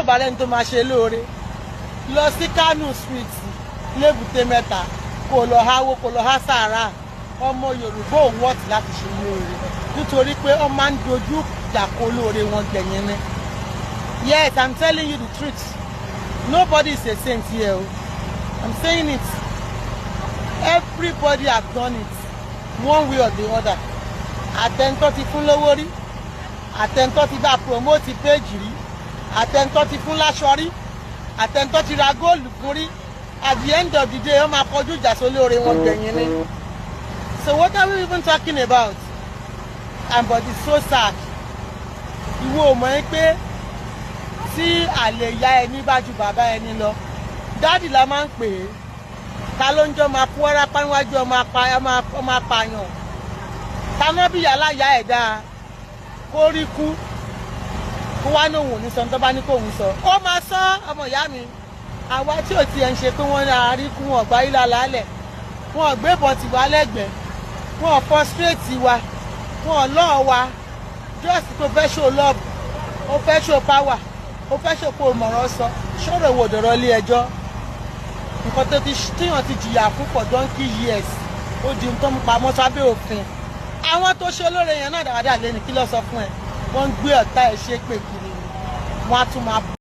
tó bá lẹ́ni tó máa ṣe lóore lọ sí Kánò street lébùté mẹ́ta kó lọ háwó kó lọ há sàárà ọmọ Yorùbá ò wọ́ọ̀tì láti ṣe lóore nítorí pé ó máa ń dojú ìjà kọ lóore wọn gbẹ̀yìn ni. Yes, I'm telling you the truth. Nobody is a saint here. I'm saying it. Everybody have done it one way or the other. Àtẹ̀ntọ́ ti fún lówó rí, àtẹ̀ntọ́ ti bá promote page rí, àtẹ̀ntọ́ ti fún láṣọ rí, àtẹ̀ntọ́ ti ra góòlù fún rí. At the end of the day, ó máa kọjú ìjà sólóore wọn gbẹ̀yìn ni. So what are we even talking about? But it's so sad. Ìwọ ò mọ̀ pé tí àlè ìyá ẹni bá ju bàbá ẹni lọ, dáàdì la máa ń pè é. Ta ló ń jọ máa kú ọ́rápá níwájú ọmọ apààyàn. Taná bí yàrá ìyá ẹ̀ dáa kó rí kú kó wá ní òun ò ní sọ tó bá ní kó òun sọ. Ó máa sọ ọmọ ìyá mi. Àwa tí ò tiẹ̀ ń ṣe pé wọ́n ní àárí kú wọn ọ̀gbá ilà lálẹ̀. Wọn ò gbébọn tì wá lẹ́gbẹ̀ẹ́. Wọn ò frustrate wa. Wọn ò lọ́ọ̀ wa. Just tó fẹ́ show love. Ó fẹ́ show power. Ó fẹ́ show pé òmọ̀ràn sọ. Ṣọ́rọ̀ wo dọ̀rọ̀ ilé ẹjọ́. Nǹkan tó tíyàn ti jìyà fún for donkey years. Ó di tó ń pamọ́ sábẹ́ òfin. Àwọn tó ṣe olóore yẹn náà dáadáa lé ní kí ló sọ fún ẹ. Wọ́n ń gbé ọ̀tá ẹ̀ ṣépè kiri. Wọ́n á tún máa